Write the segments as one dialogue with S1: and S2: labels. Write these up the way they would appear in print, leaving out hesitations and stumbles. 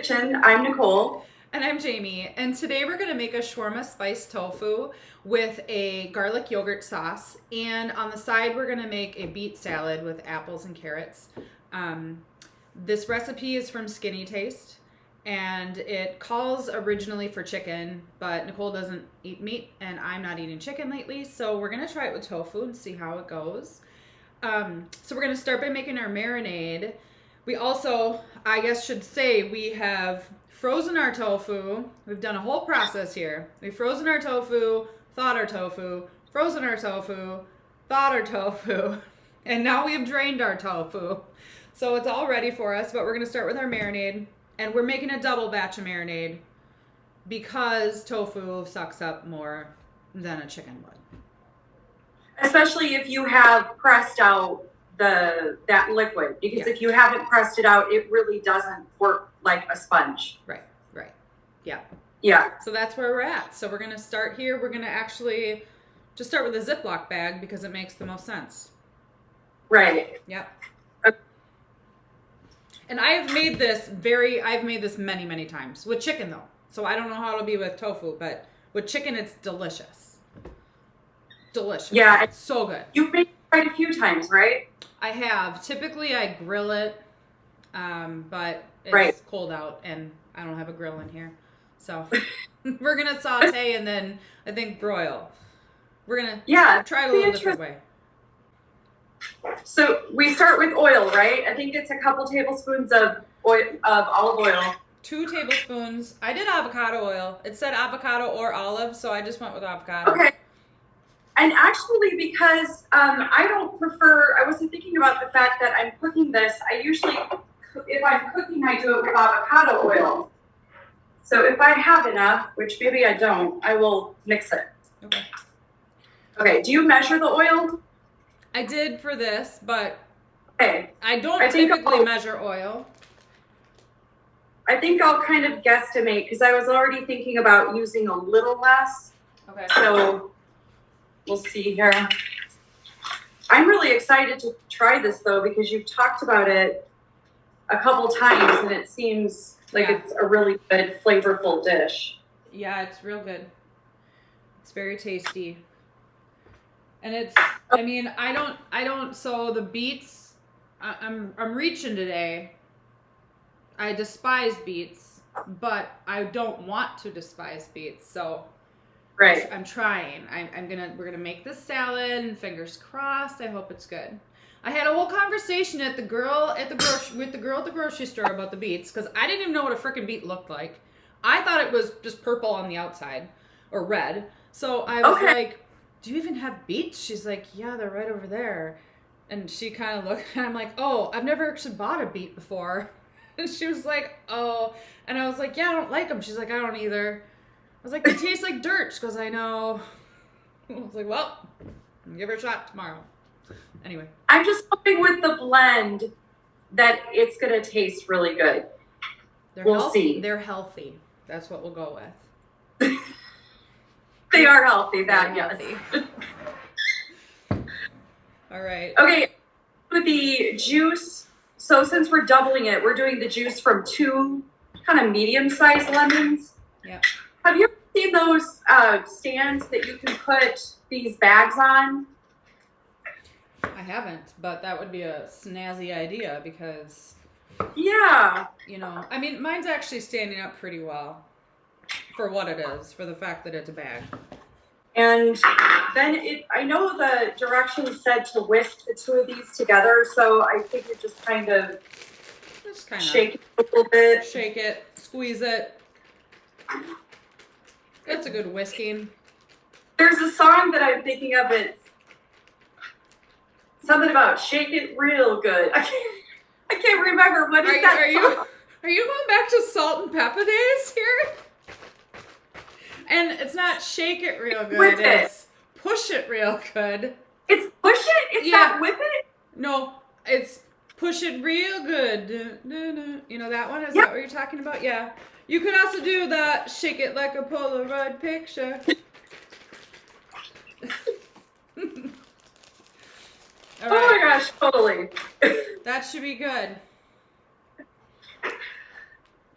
S1: Kitchen. I'm Nicole.
S2: And I'm Jaime, and today we're going to make a shawarma-spiced tofu with a garlic yogurt sauce, and on the side we're going to make a beet salad with apples and carrots. This recipe is from Skinny Taste, and it calls originally for chicken, but Nicole doesn't eat meat, and I'm not eating chicken lately, so we're going to try it with tofu and see how it goes. So we're going to start by making our marinade. We also, I guess should say, we have frozen our tofu. We've done a whole process here. We've frozen our tofu, thawed our tofu, frozen our tofu, thawed our tofu, and now we have drained our tofu. So it's all ready for us, but we're going to start with our marinade, and we're making a double batch of marinade because tofu sucks up more than a chicken would.
S1: Especially if you have pressed out that liquid, because if you haven't pressed it out, it really doesn't work like a sponge.
S2: Right. Yeah.
S1: Yeah.
S2: So that's where we're at. So we're going to start here. We're going to actually just start with a Ziploc bag because it makes the most sense.
S1: Right.
S2: Yep. And I've made this many, many times. With chicken, though. So I don't know how it'll be with tofu, but with chicken, it's delicious. Delicious.
S1: Yeah.
S2: It's so good.
S1: You've made it quite a few times, right?
S2: I have. Typically, I grill it, but it's cold out, and I don't have a grill in here. So we're going to saute and then, I think, broil. We're going to try it a little different way.
S1: So we start with oil, right? I think it's a couple tablespoons of olive oil.
S2: 2 tablespoons. I did avocado oil. It said avocado or olive, so I just went with avocado.
S1: Okay. And actually, because I wasn't thinking about the fact that I'm cooking this. I usually, if I'm cooking, I do it with avocado oil. So if I have enough, which maybe I don't, I will mix it.
S2: Okay.
S1: Okay, do you measure the oil?
S2: I did for this, but
S1: okay.
S2: I don't typically measure oil.
S1: I think I'll kind of guesstimate because I was already thinking about using a little less.
S2: Okay.
S1: So we'll see here. I'm really excited to try this though because you've talked about it a couple times and it seems like it's a really good flavorful dish.
S2: Yeah, it's real good. It's very tasty. And it's, I mean, I don't, so the beets, I'm reaching today. I despise beets, but I don't want to despise beets, so I'm trying. We're gonna make this salad, and fingers crossed. I hope it's good. I had a whole conversation with the girl at the grocery store about the beets because I didn't even know what a freaking beet looked like. I thought it was just purple on the outside or red. So I was like, "Do you even have beets?" She's like, "Yeah, they're right over there." And she kind of looked, and I'm like, "Oh, I've never actually bought a beet before." And she was like, "Oh," and I was like, "Yeah, I don't like them." She's like, "I don't either." I was like, "They taste like dirt." She goes, "I know." I was like, "Well, I'll give her a shot tomorrow." Anyway.
S1: I'm just hoping with the blend that it's going to taste really good. We'll see.
S2: They're healthy. That's what we'll go with.
S1: They are healthy.
S2: Healthy. All right.
S1: Okay. With the juice, so since we're doubling it, we're doing the juice from 2 kind of medium-sized lemons.
S2: Yeah.
S1: Have you ever seen those stands that you can put these bags on?
S2: I haven't, but that would be a snazzy idea because, I mean, mine's actually standing up pretty well for what it is, for the fact that it's a bag.
S1: And then I know the directions said to whisk the 2 of these together, so I figured just kind of shake it a little bit.
S2: Shake it, squeeze it. It's a good whisking.
S1: There's a song that I'm thinking of, it's something about shake it real good. I can't remember. What is that song?
S2: Are you going back to salt and pepper days here? And it's not shake it real good. It's push it real good.
S1: It's push it? It's not whip it?
S2: No, it's push it real good. You know that one? Is that what you're talking about? Yeah. You could also do the shake it like a Polaroid picture.
S1: All right. Oh my gosh, totally.
S2: That should be good.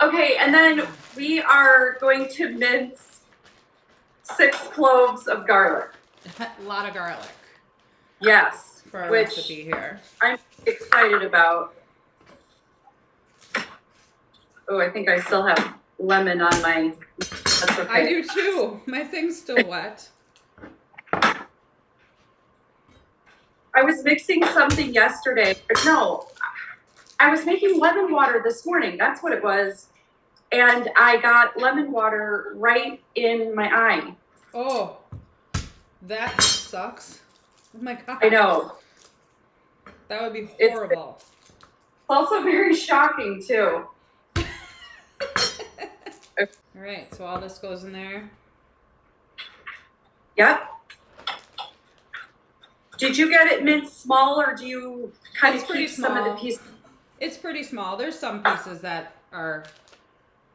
S1: Okay, and then we are going to mince 6 cloves of garlic.
S2: A lot of garlic.
S1: Yes.
S2: For our
S1: which
S2: recipe here.
S1: I'm excited about. Oh, I think I still have lemon on my. That's okay.
S2: I do too. My thing's still wet.
S1: I was mixing something yesterday. No, I was making lemon water this morning. That's what it was. And I got lemon water right in my eye.
S2: Oh, that sucks. Oh my God.
S1: I know.
S2: That would be horrible.
S1: It's also very shocking too.
S2: All right, so all this goes in there.
S1: Yep. Did you get it minced small, or do you kind of keep some of the pieces?
S2: It's pretty small. There's some pieces that are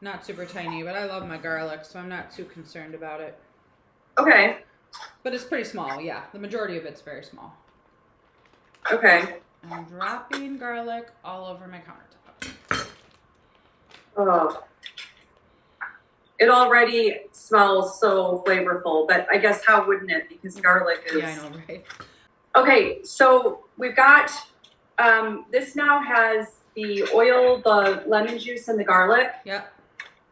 S2: not super tiny, but I love my garlic, so I'm not too concerned about it.
S1: Okay.
S2: But it's pretty small, yeah. The majority of it's very small.
S1: Okay.
S2: I'm dropping garlic all over my countertop.
S1: Oh. It already smells so flavorful, but I guess how wouldn't it? Because garlic is.
S2: Yeah, I know, right?
S1: Okay, so we've got, this now has the oil, the lemon juice, and the garlic.
S2: Yep.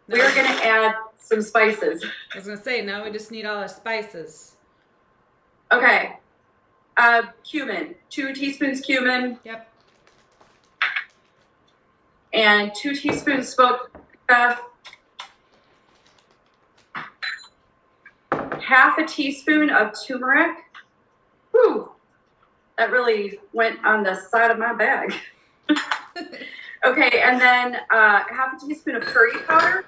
S1: We're going to add some spices.
S2: I was going to say, now we just need all our spices.
S1: Okay. Cumin. 2 teaspoons cumin.
S2: Yep.
S1: And 2 teaspoons smoked paprika. Half a teaspoon of turmeric. Whew. That really went on the side of my bag. Okay, and then half a teaspoon of curry powder.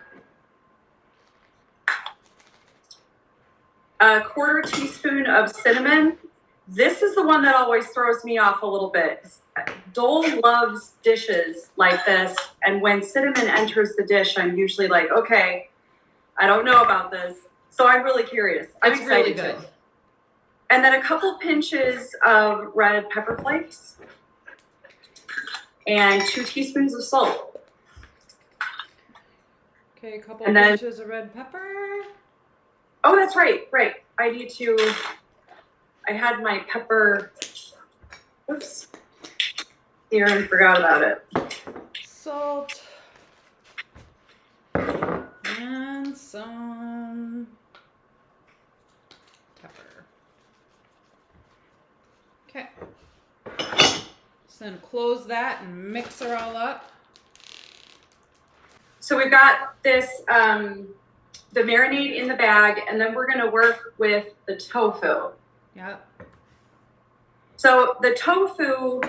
S1: A 1/4 teaspoon of cinnamon. This is the one that always throws me off a little bit. Dole loves dishes like this, and when cinnamon enters the dish, I'm usually like, okay, I don't know about this. So I'm really curious. I'm excited
S2: really good.
S1: to. And then a couple pinches of red pepper flakes and 2 teaspoons of salt.
S2: Okay, a couple pinches of red pepper.
S1: Oh, that's right. Right. I had my pepper. Oops. Here and forgot about it.
S2: Salt. And some pepper. Okay. So then close that and mix her all up.
S1: So we've got this, the marinade in the bag, and then we're going to work with the tofu.
S2: Yep.
S1: So the tofu,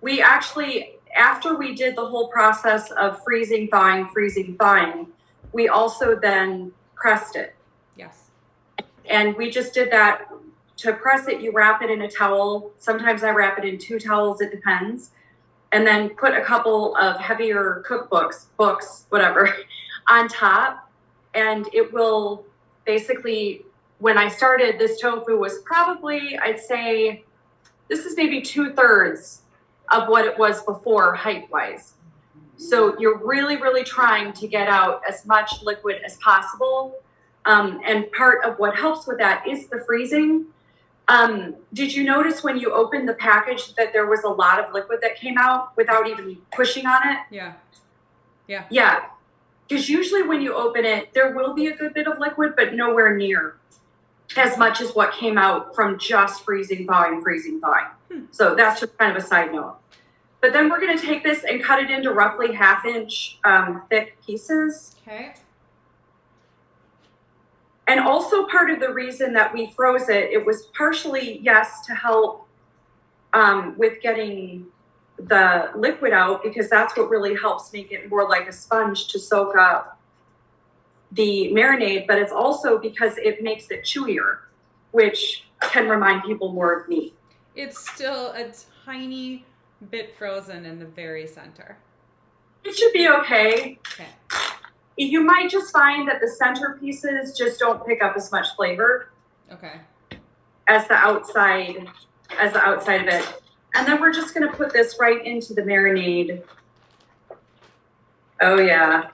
S1: we actually, after we did the whole process of freezing, thawing, we also then pressed it.
S2: Yes.
S1: And we just did that. To press it, you wrap it in a towel. Sometimes I wrap it in 2 towels, it depends. And then put a couple of heavier books, whatever, on top. And it will basically, when I started, this tofu was probably, I'd say, this is maybe 2/3 of what it was before height-wise. So you're really, really trying to get out as much liquid as possible. And part of what helps with that is the freezing. Did you notice when you opened the package that there was a lot of liquid that came out without even pushing on it?
S2: Yeah. Yeah.
S1: Yeah. Because usually when you open it, there will be a good bit of liquid, but nowhere near as much as what came out from just freezing, thawing. So that's just kind of a side note. But then we're going to take this and cut it into roughly 1/2 inch thick pieces.
S2: Okay.
S1: And also part of the reason that we froze it, it was partially, yes, to help with getting the liquid out, because that's what really helps make it more like a sponge to soak up the marinade, but it's also because it makes it chewier, which can remind people more of meat.
S2: It's still a tiny bit frozen in the very center.
S1: It should be okay.
S2: Okay.
S1: You might just find that the center pieces just don't pick up as much flavor.
S2: Okay.
S1: As the outside of it. And then we're just going to put this right into the marinade. Oh yeah.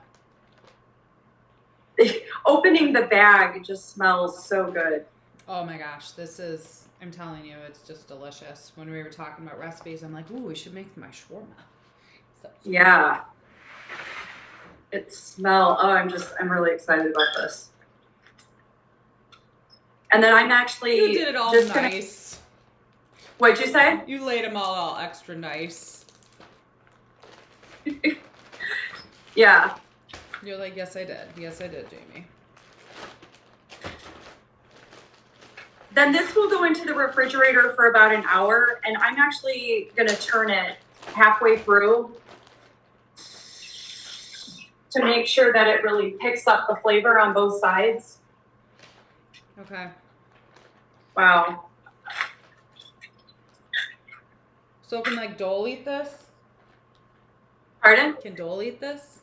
S1: opening the bag, it just smells so good.
S2: Oh my gosh, this is, I'm telling you, it's just delicious. When we were talking about recipes, I'm like, ooh, we should make my shawarma. So,
S1: Yeah. I'm really excited about this. And then I'm actually
S2: you did it all
S1: just
S2: nice.
S1: What'd you say?
S2: You laid them all extra nice.
S1: Yeah.
S2: You're like, yes, I did. Yes, I did, Jamie.
S1: Then this will go into the refrigerator for about an hour, and I'm actually going to turn it halfway through to make sure that it really picks up the flavor on both sides.
S2: Okay.
S1: Wow.
S2: So can like Dole eat this?
S1: Pardon?
S2: Can Dole eat this?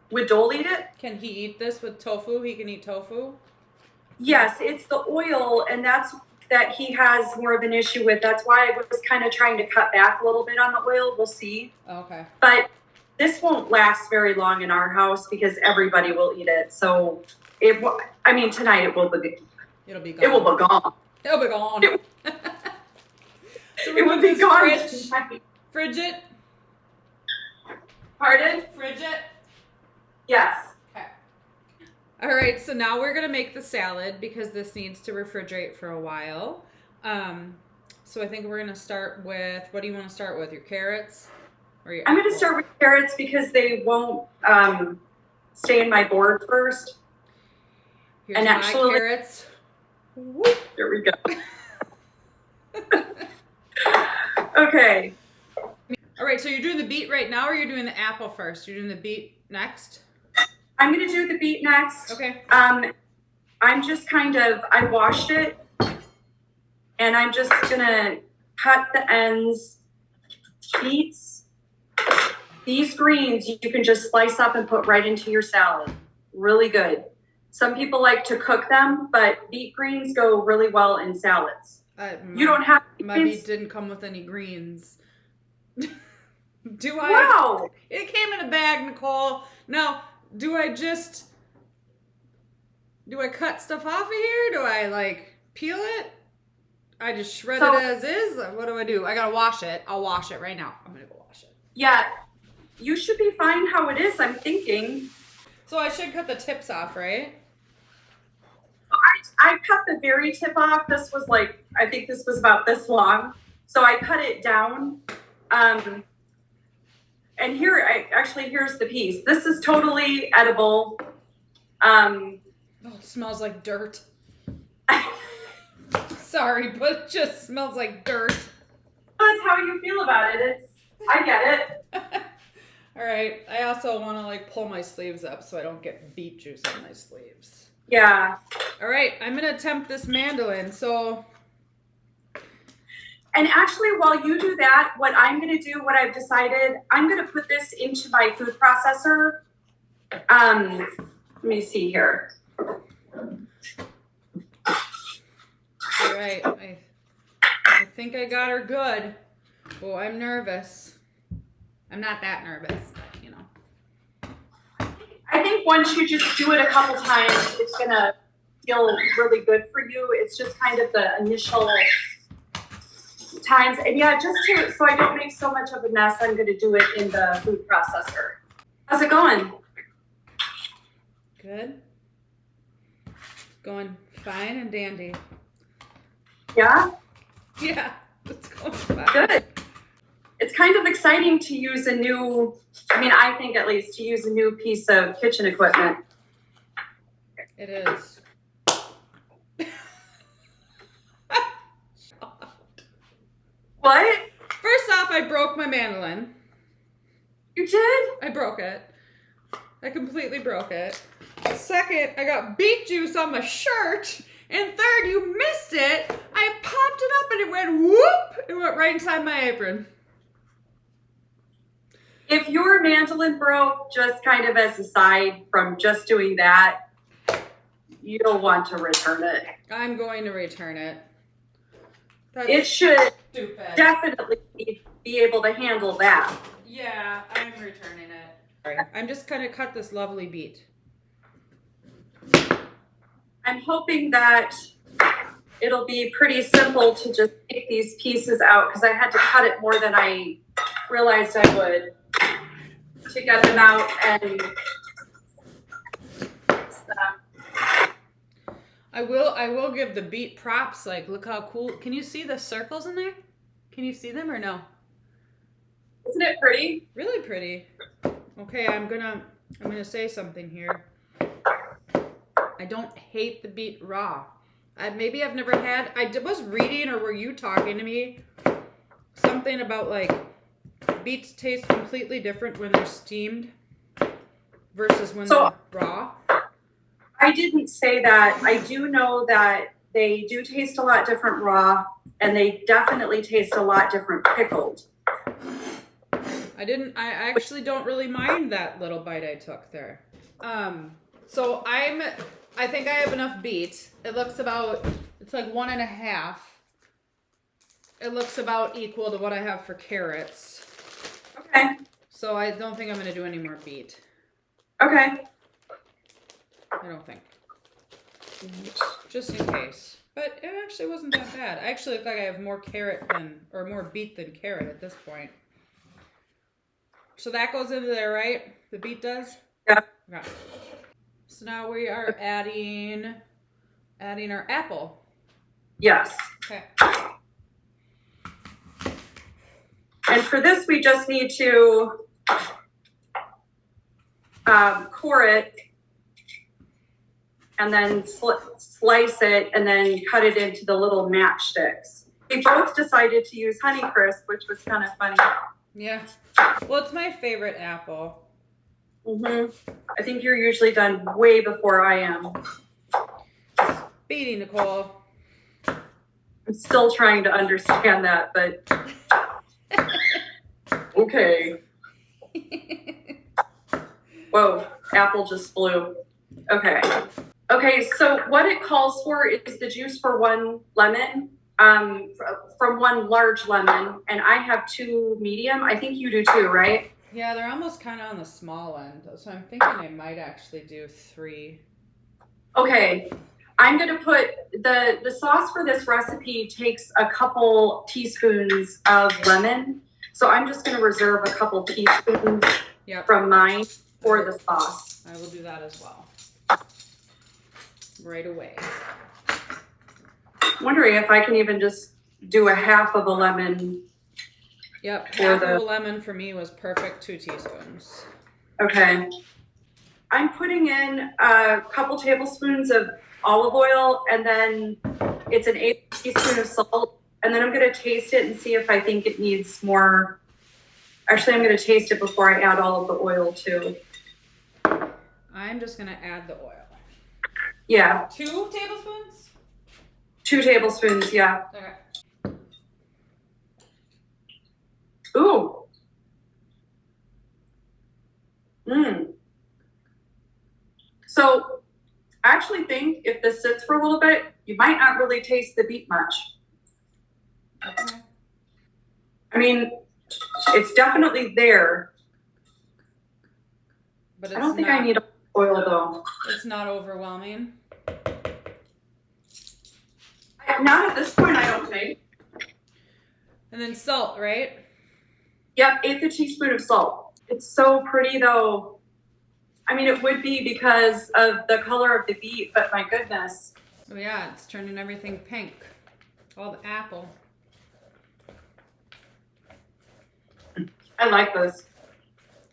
S1: Would Dole eat it?
S2: Can he eat this with tofu? He can eat tofu?
S1: Yes, it's the oil, and that he has more of an issue with. That's why I was kind of trying to cut back a little bit on the oil. We'll see.
S2: Okay.
S1: But this won't last very long in our house because everybody will eat it. So tonight it will be.
S2: It'll be gone.
S1: It will be gone.
S2: It'll be gone. So
S1: it will be gone.
S2: Fridge it.
S1: Pardon?
S2: Fridge it.
S1: Yes.
S2: Okay. All right, so now we're going to make the salad because this needs to refrigerate for a while. So I think we're going to start with, what do you want to start with? Your carrots? Or your
S1: I'm going to start with carrots because they won't stay in my board first.
S2: Here's and my actually, carrots.
S1: Whoop, there we go. Okay.
S2: All right, so you're doing the beet right now or you're doing the apple first? You're doing the beet next?
S1: I'm going to do the beet next.
S2: Okay.
S1: I'm just I washed it, and I'm just going to cut the ends. Beets, these greens, you can just slice up and put right into your salad. Really good. Some people like to cook them, but beet greens go really well in salads. You don't have
S2: my beet didn't come with any greens. Do I?
S1: Wow.
S2: It came in a bag, Nicole. Now, do I cut stuff off of here? Do I peel it? I just shred it as is? What do I do? I gotta wash it. I'll wash it right now. I'm gonna go wash it.
S1: Yeah, you should be fine how it is, I'm thinking.
S2: So I should cut the tips off, right?
S1: I cut the very tip off. This was I think this was about this long. So I cut it down. And here's the piece. This is totally edible.
S2: Oh, it smells like dirt. Sorry, but it just smells like dirt.
S1: That's how you feel about it. I get it.
S2: All right. I also want to pull my sleeves up so I don't get beet juice on my sleeves.
S1: Yeah.
S2: All right. I'm going to attempt this mandolin. So.
S1: And actually, while you do that, what I'm going to do, what I've decided, I'm going to put this into my food processor. Let me see here.
S2: All right. I think I got her good. Oh, I'm nervous. I'm not that nervous, but you know.
S1: I think once you just do it a couple times, it's going to feel really good for you. It's just kind of the initial times. And yeah, so I don't make so much of a mess, I'm going to do it in the food processor. How's it going?
S2: Good. Going fine and dandy.
S1: Yeah?
S2: Yeah, it's going fine.
S1: Good. It's kind of exciting to use I think at least, to use a new piece of kitchen equipment.
S2: It is.
S1: What?
S2: First off, I broke my mandolin.
S1: You did?
S2: I broke it. I completely broke it. Second, I got beet juice on my shirt. And third, you missed it. I popped it up and it went whoop. It went right inside my apron.
S1: If your mandolin broke, just kind of as a side from just doing that, you'll want to return it.
S2: I'm going to return it.
S1: It should
S2: stupid.
S1: Definitely be able to handle that.
S2: Yeah, I'm returning it. I'm just going to cut this lovely beet.
S1: I'm hoping that it'll be pretty simple to just take these pieces out because I had to cut it more than I realized I would to get them out and
S2: I will give the beet props. Like, look how cool. Can you see the circles in there? Can you see them or no?
S1: Isn't it pretty?
S2: Really pretty. Okay, I'm gonna say something here. I don't hate the beet raw. Maybe I've never had. I was reading, or were you talking to me? Something about like beets taste completely different when they're steamed versus when they're raw.
S1: I didn't say that. I do know that they do taste a lot different raw, and they definitely taste a lot different pickled.
S2: I actually don't really mind that little bite I took there. So I think I have enough beet. It looks about, it's like 1.5. It looks about equal to what I have for carrots.
S1: Okay.
S2: So I don't think I'm going to do any more beet.
S1: Okay.
S2: I don't think. Just in case. But it actually wasn't that bad. I actually look like I have more more beet than carrot at this point. So that goes into there, right? The beet does?
S1: Yeah.
S2: Okay. So now we are adding our apple.
S1: Yes.
S2: Okay.
S1: And for this, we just need to core it and then slice it and then cut it into the little matchsticks. We both decided to use Honeycrisp, which was kind of funny.
S2: Yeah. Well, it's my favorite apple.
S1: Mm-hmm. I think you're usually done way before I am.
S2: Beating Nichole.
S1: I'm still trying to understand that, but okay. Whoa, apple just flew. Okay. Okay, so what it calls for is the juice for 1 lemon, from 1 large lemon, and I have 2 medium. I think you do too, right?
S2: Yeah, they're almost kind of on the small end, so I'm thinking I might actually do 3.
S1: Okay, I'm gonna put the sauce for this recipe takes a couple teaspoons of lemon, so I'm just gonna reserve a couple teaspoons from mine for the sauce.
S2: I will do that as well. Right away.
S1: I'm wondering if I can even just do a half of a lemon.
S2: Yep, half of a lemon for me was perfect, 2 teaspoons.
S1: Okay. I'm putting in a couple tablespoons of olive oil, and then it's an 1/8 teaspoon of salt, and then I'm going to taste it and see if I think it needs more. Actually, I'm going to taste it before I add all of the oil too.
S2: I'm just going to add the oil.
S1: Yeah.
S2: 2 tablespoons?
S1: 2 tablespoons, yeah.
S2: Okay.
S1: Ooh. Mmm. So I actually think if this sits for a little bit, you might not really taste the beet much.
S2: Okay.
S1: I mean, it's definitely there.
S2: But
S1: I don't think I need oil though.
S2: It's not overwhelming.
S1: Not at this point, I don't think.
S2: And then salt, right?
S1: Yep, 1/8 teaspoon of salt. It's so pretty though. I mean, it would be because of the color of the beet, but my goodness.
S2: Oh yeah, it's turning everything pink. All the apple.
S1: I like this.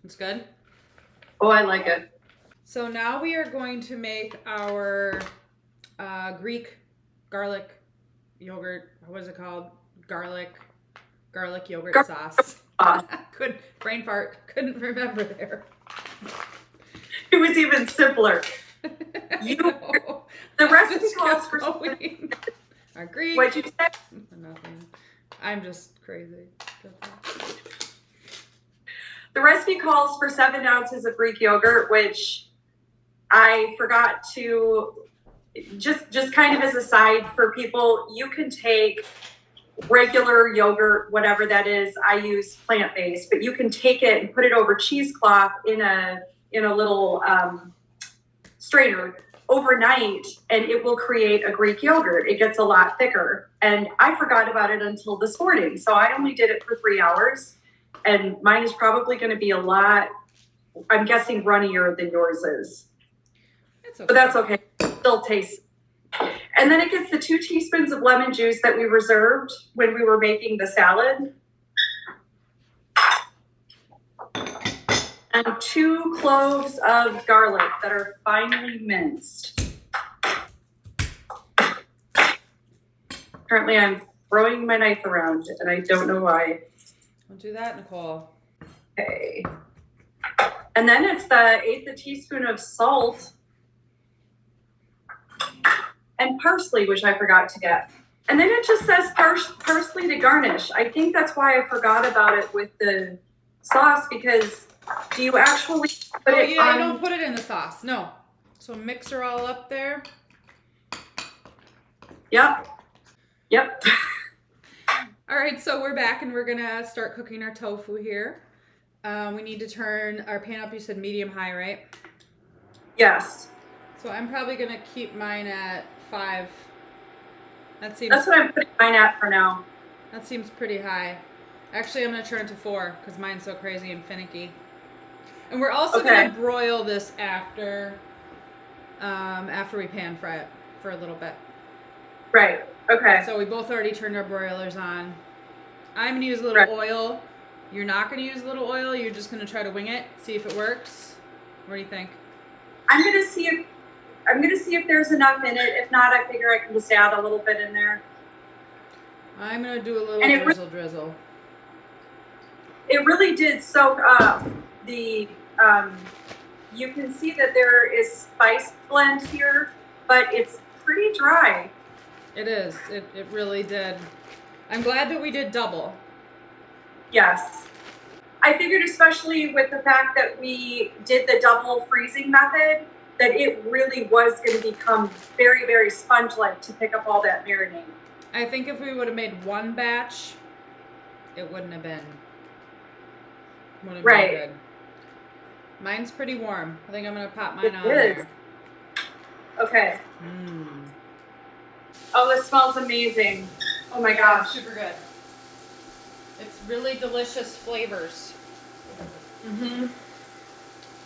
S2: It's good?
S1: Oh, I like it.
S2: So now we are going to make our Greek garlic yogurt. What is it called? Garlic yogurt sauce. Brain fart. Couldn't remember there.
S1: It was even simpler. The recipe calls for
S2: our Greek.
S1: What'd you say?
S2: Nothing. I'm just crazy.
S1: The recipe calls for 7 ounces of Greek yogurt, which I forgot to just kind of as a side for people. You can take regular yogurt, whatever that is. I use plant-based, but you can take it and put it over cheesecloth in a little strainer overnight and it will create a Greek yogurt. It gets a lot thicker. And I forgot about it until this morning. So I only did it for 3 hours. And mine is probably going to be a lot, I'm guessing, runnier than yours is.
S2: That's okay.
S1: But that's okay. Still tastes. And then it gets the 2 teaspoons of lemon juice that we reserved when we were making the salad. And 2 cloves of garlic that are finely minced. Currently, I'm throwing my knife around and I don't know why.
S2: Don't do that, Nichole.
S1: Okay. And then it's the 1/8 teaspoon of salt and parsley, which I forgot to get. And then it just says parsley to garnish. I think that's why I forgot about it with the sauce, because do you actually put it
S2: yeah,
S1: on?
S2: I don't put it in the sauce. No. So mix her all up there.
S1: Yep.
S2: All right, so we're back and we're gonna start cooking our tofu here. We need to turn our pan up. You said medium high, right?
S1: Yes.
S2: So I'm probably gonna keep mine at 5. That's
S1: what I'm putting mine at for now.
S2: That seems pretty high. Actually, I'm gonna turn it to 4 because mine's so crazy and finicky. And we're also gonna broil this after we pan fry it for a little bit.
S1: Right. Okay.
S2: So we both already turned our broilers on. I'm gonna use a little oil. You're not gonna use a little oil. You're just gonna try to wing it, see if it works. What do you think?
S1: I'm gonna see if there's enough in it. If not, I figure I can just add a little bit in there.
S2: I'm gonna do a little drizzle.
S1: It really did soak up the. You can see that there is spice blend here, but it's pretty dry.
S2: It is. It really did. I'm glad that we did double.
S1: Yes. I figured, especially with the fact that we did the double freezing method, that it really was going to become very, very sponge-like to pick up all that marinade.
S2: I think if we would have made one batch, it wouldn't have been. Been good. Mine's pretty warm. I think I'm going to pop mine on there.
S1: Okay. Oh, this smells amazing. Oh my gosh.
S2: Super good. It's really delicious flavors.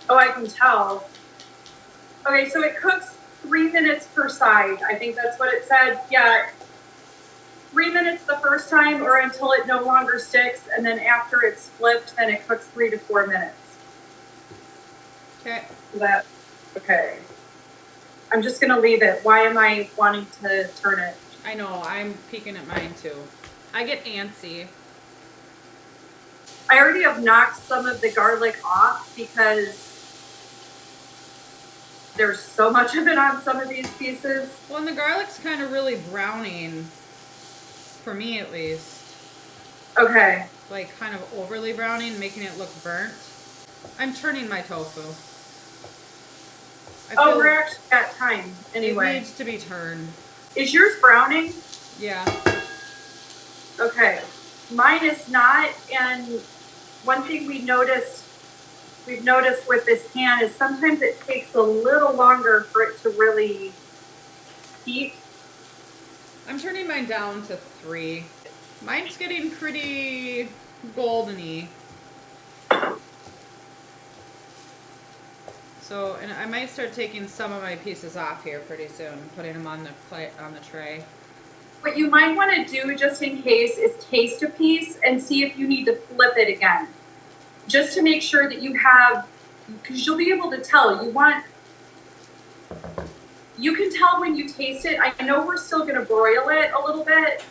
S1: Oh, I can tell. Okay, so it cooks 3 minutes per side. I think that's what it said. Yeah. 3 minutes the first time, or until it no longer sticks, and then after it's flipped, then it cooks 3 to 4 minutes.
S2: Okay.
S1: Okay. I'm just gonna leave it. Why am I wanting to turn it?
S2: I know, I'm peeking at mine too. I get antsy.
S1: I already have knocked some of the garlic off because there's so much of it on some of these pieces.
S2: Well, and the garlic's kind of really browning, for me at least.
S1: Okay.
S2: Like kind of overly browning, making it look burnt. I'm turning my tofu.
S1: Oh, we're actually at time anyway.
S2: It needs to be turned.
S1: Is yours browning?
S2: Yeah.
S1: Okay. Mine is not, and one thing we've noticed with this pan is sometimes it takes a little longer for it to really heat.
S2: I'm turning mine down to 3. Mine's getting pretty goldeny. So, and I might start taking some of my pieces off here pretty soon, putting them on the plate, on the tray.
S1: What you might want to do, just in case, is taste a piece and see if you need to flip it again. Just to make sure that you have, because you'll be able to tell. You can tell when you taste it. I know we're still going to broil it a little bit,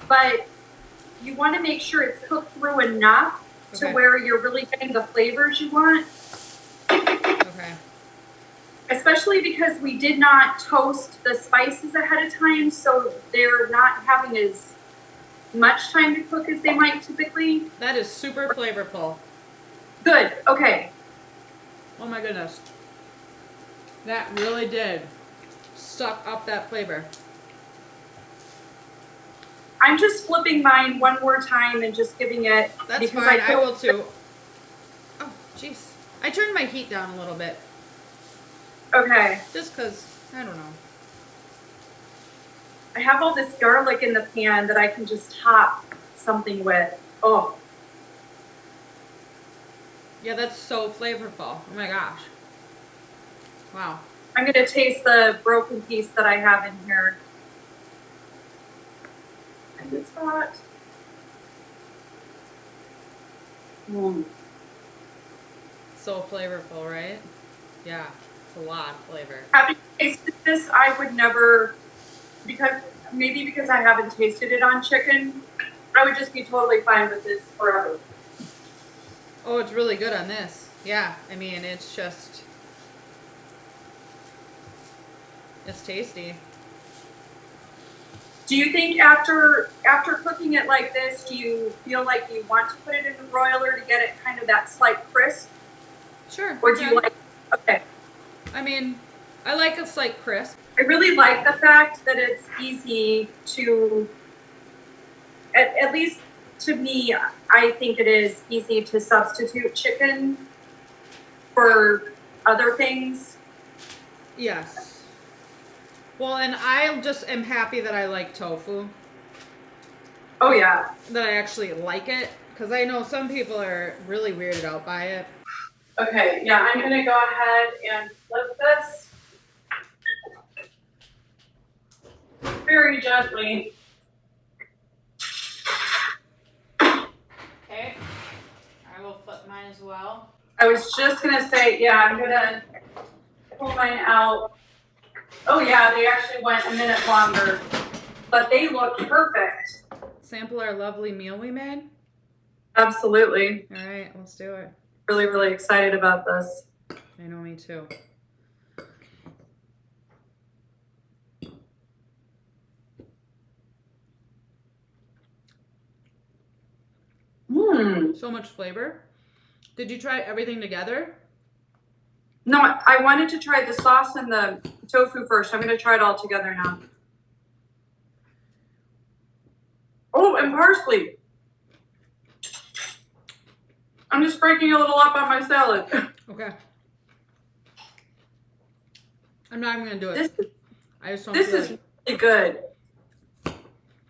S1: but you want to make sure it's cooked through enough to where you're really getting the flavors you want.
S2: Okay.
S1: Especially because we did not toast the spices ahead of time, so they're not having as much time to cook as they might typically.
S2: That is super flavorful.
S1: Good. Okay.
S2: Oh my goodness. That really did suck up that flavor.
S1: I'm just flipping mine one more time and just giving it.
S2: That's fine. I will too. Oh, jeez. I turned my heat down a little bit.
S1: Okay.
S2: Just because I don't know.
S1: I have all this garlic in the pan that I can just top something with. Oh.
S2: Yeah, that's so flavorful. Oh my gosh. Wow.
S1: I'm going to taste the broken piece that I have in here. And it's hot.
S2: So flavorful, right? Yeah, it's a lot of flavor.
S1: Having tasted this, I would never, because I haven't tasted it on chicken, I would just be totally fine with this forever.
S2: Oh, it's really good on this. Yeah, I mean, it's just, it's tasty.
S1: Do you think after cooking it like this, do you feel like you want to put it in the broiler to get it kind of that slight crisp?
S2: Sure.
S1: Or do you like, okay.
S2: I mean, I like a slight crisp.
S1: I really like the fact that it's easy to, at least to me, I think it is easy to substitute chicken for other things.
S2: Yes. Well, and I just am happy that I like tofu.
S1: Oh yeah.
S2: That I actually like it. Because I know some people are really weirded out by it.
S1: Okay, yeah, I'm gonna go ahead and flip this very gently.
S2: Okay. I will flip mine as well.
S1: I was just gonna say, yeah, I'm gonna pull mine out. Oh yeah, they actually went a minute longer, but they look perfect.
S2: Sample our lovely meal we made?
S1: Absolutely.
S2: All right, let's do it.
S1: Really, really excited about this.
S2: I know, me too. So much flavor. Did you try everything together?
S1: No, I wanted to try the sauce and the tofu first. I'm going to try it all together now. Oh, and parsley. I'm just breaking a little up on my salad.
S2: Okay. I'm not even going to do it. I just don't feel
S1: This is
S2: like...
S1: really good.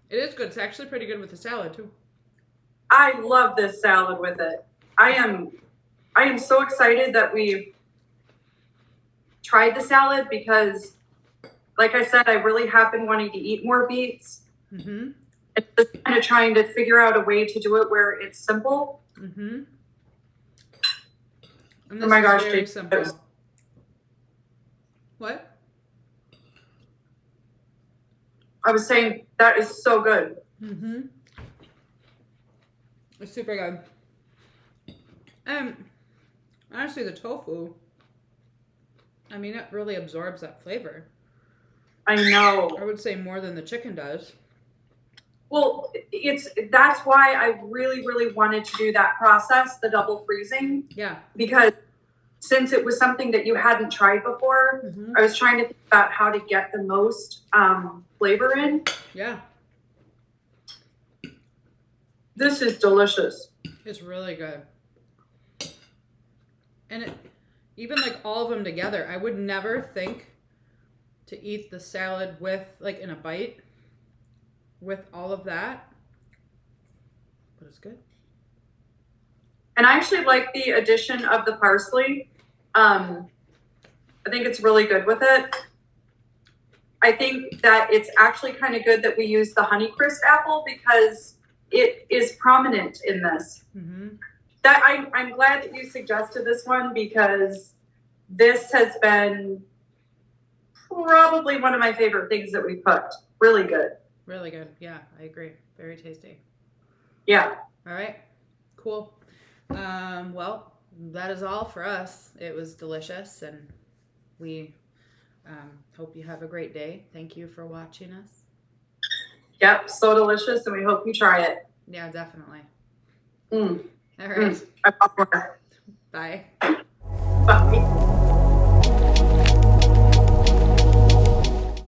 S2: It is good. It's actually pretty good with the salad too.
S1: I love this salad with it. I am so excited that we tried the salad because, like I said, I really have been wanting to eat more beets.
S2: Mm-hmm.
S1: And just kind of trying to figure out a way to do it where it's simple.
S2: Mm-hmm. And this
S1: oh my gosh,
S2: very simple. What?
S1: I was saying that is so good.
S2: Mm-hmm. It's super good. And honestly, the tofu, I mean, it really absorbs that flavor.
S1: I know.
S2: I would say more than the chicken does.
S1: Well, that's why I really, really wanted to do that process, the double freezing.
S2: Yeah.
S1: Because since it was something that you hadn't tried before,
S2: Mm-hmm.
S1: I was trying to think about how to get the most flavor in.
S2: Yeah.
S1: This is delicious.
S2: It's really good. And it, even like all of them together, I would never think to eat the salad with, like in a bite, with all of that. But it's good.
S1: And I actually like the addition of the parsley. I think it's really good with it. I think that it's actually kind of good that we use the Honeycrisp apple because it is prominent in this.
S2: Mm-hmm.
S1: That I'm glad that you suggested this one because this has been probably one of my favorite things that we've cooked. Really good.
S2: Really good. Yeah, I agree. Very tasty.
S1: Yeah.
S2: All right. Cool. Well, that is all for us. It was delicious, and we hope you have a great day. Thank you for watching us.
S1: Yep, so delicious, and we hope you try it.
S2: Yeah, definitely.
S1: All
S2: All right.
S1: I want more.
S2: Bye.
S1: Bye.